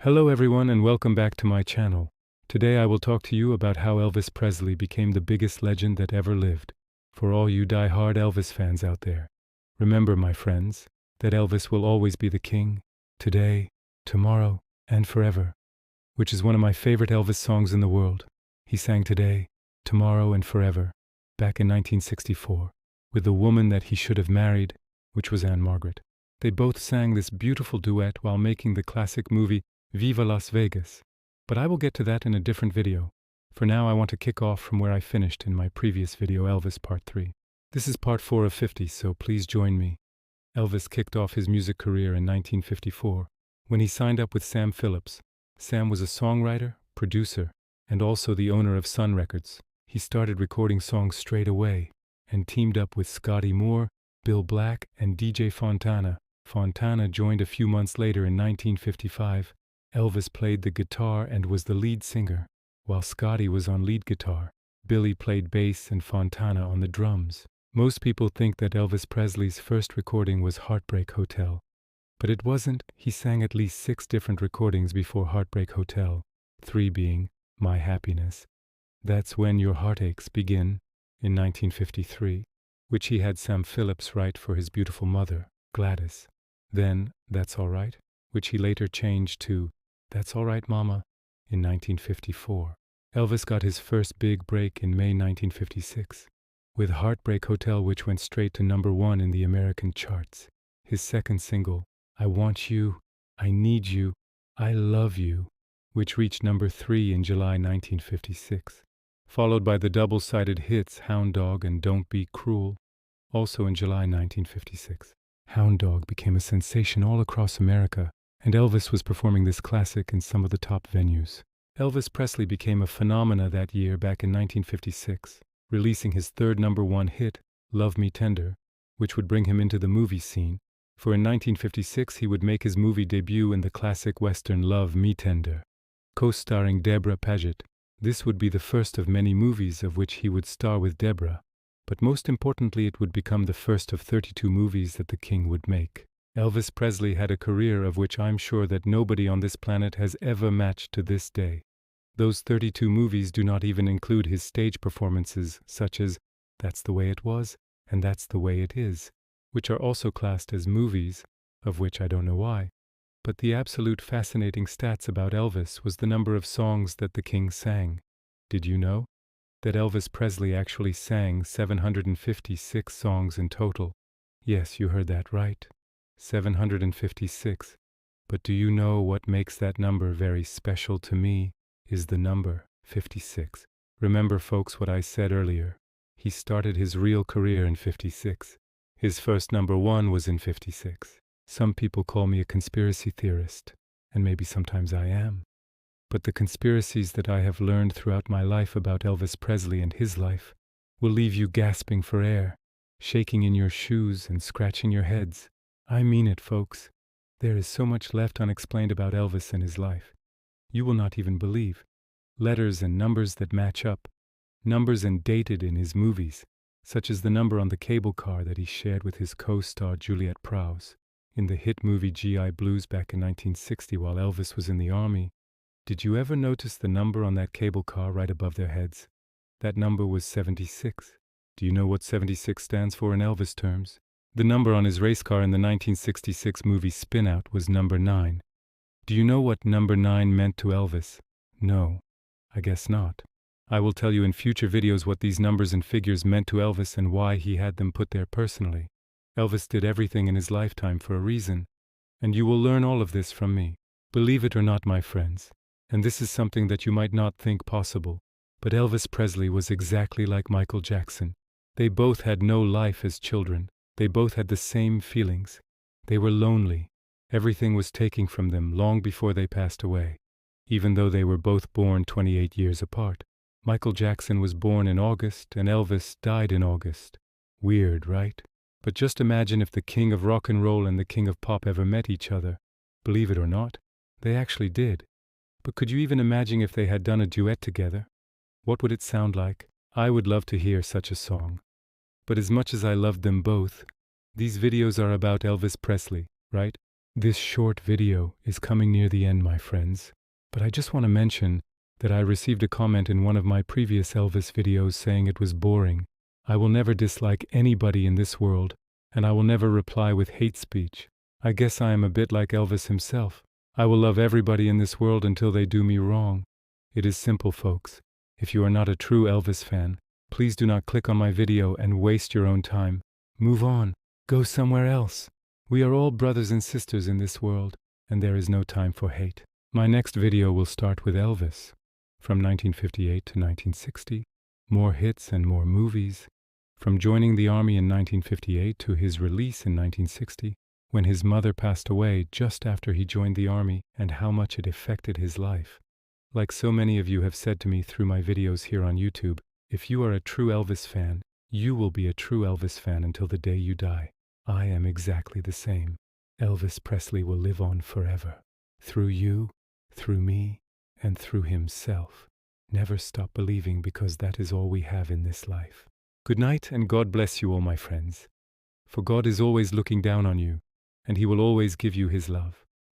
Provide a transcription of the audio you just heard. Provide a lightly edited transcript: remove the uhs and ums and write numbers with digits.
Hello everyone and welcome back to my channel. Today I will talk to you about how Elvis Presley became the biggest legend that ever lived. For all you die-hard Elvis fans out there, remember my friends, that Elvis will always be the king, today, tomorrow, and forever. Which is one of my favorite Elvis songs in the world. He sang Today, Tomorrow, and Forever, back in 1964, with the woman that he should have married, which was Anne Margaret. They both sang this beautiful duet while making the classic movie Viva Las Vegas. But I will get to that in a different video. For now I want to kick off from where I finished in my previous video, Elvis Part 3. This is part 4 of 50, so please join me. Elvis kicked off his music career in 1954, when he signed up with Sam Phillips. Sam was a songwriter, producer, and also the owner of Sun Records. He started recording songs straight away, and teamed up with Scotty Moore, Bill Black, and DJ Fontana. Fontana joined a few months later in 1955. Elvis played the guitar and was the lead singer, while Scotty was on lead guitar. Billy played bass and Fontana on the drums. Most people think that Elvis Presley's first recording was Heartbreak Hotel. But it wasn't. He sang at least 6 different recordings before Heartbreak Hotel, 3 being My Happiness, That's When Your Heartaches Begin, in 1953, which he had Sam Phillips write for his beautiful mother, Gladys. Then That's All Right, which he later changed to That's All Right Mama, in 1954. Elvis got his first big break in May 1956, with Heartbreak Hotel, which went straight to #1 in the American charts. His second single, I Want You, I Need You, I Love You, which reached #3 in July 1956, followed by the double-sided hits Hound Dog and Don't Be Cruel, also in July 1956. Hound Dog became a sensation all across America, and Elvis was performing this classic in some of the top venues. Elvis Presley became a phenomena that year back in 1956, releasing his third #1 hit, Love Me Tender, which would bring him into the movie scene, for in 1956 he would make his movie debut in the classic western Love Me Tender, co-starring Deborah Paget. This would be the first of many movies of which he would star with Deborah, but most importantly it would become the first of 32 movies that the king would make. Elvis Presley had a career of which I'm sure that nobody on this planet has ever matched to this day. Those 32 movies do not even include his stage performances, such as That's the Way It Was and That's the Way It Is, which are also classed as movies, of which I don't know why. But the absolute fascinating stats about Elvis was the number of songs that the king sang. Did you know that Elvis Presley actually sang 756 songs in total? Yes, you heard that right. 756. But do you know what makes that number very special to me is the number 56. Remember, folks, what I said earlier. He started his real career in 56. His first #1 was in 56. Some people call me a conspiracy theorist, and maybe sometimes I am. But the conspiracies that I have learned throughout my life about Elvis Presley and his life will leave you gasping for air, shaking in your shoes and scratching your heads. I mean it, folks. There is so much left unexplained about Elvis and his life. You will not even believe. Letters and numbers that match up. Numbers and dated in his movies, such as the number on the cable car that he shared with his co-star Juliette Prowse in the hit movie G.I. Blues back in 1960 while Elvis was in the army. Did you ever notice the number on that cable car right above their heads? That number was 76. Do you know what 76 stands for in Elvis terms? The number on his race car in the 1966 movie Spin Out was number 9. Do you know what number 9 meant to Elvis? No, I guess not. I will tell you in future videos what these numbers and figures meant to Elvis and why he had them put there personally. Elvis did everything in his lifetime for a reason, and you will learn all of this from me. Believe it or not, my friends, and this is something that you might not think possible, but Elvis Presley was exactly like Michael Jackson. They both had no life as children. They both had the same feelings. They were lonely. Everything was taken from them long before they passed away, even though they were both born 28 years apart. Michael Jackson was born in August and Elvis died in August. Weird, right? But just imagine if the king of rock and roll and the king of pop ever met each other. Believe it or not, they actually did. But could you even imagine if they had done a duet together? What would it sound like? I would love to hear such a song. But as much as I loved them both, these videos are about Elvis Presley, right? This short video is coming near the end, my friends, but I just want to mention that I received a comment in one of my previous Elvis videos saying it was boring. I will never dislike anybody in this world, and I will never reply with hate speech. I guess I am a bit like Elvis himself. I will love everybody in this world until they do me wrong. It is simple, folks. If you are not a true Elvis fan, please do not click on my video and waste your own time. Move on. Go somewhere else. We are all brothers and sisters in this world, and there is no time for hate. My next video will start with Elvis. From 1958 to 1960, more hits and more movies. From joining the army in 1958 to his release in 1960, when his mother passed away just after he joined the army, and how much it affected his life. Like so many of you have said to me through my videos here on YouTube, if you are a true Elvis fan, you will be a true Elvis fan until the day you die. I am exactly the same. Elvis Presley will live on forever. Through you, through me, and through himself. Never stop believing, because that is all we have in this life. Good night, and God bless you all, my friends. For God is always looking down on you, and He will always give you His love.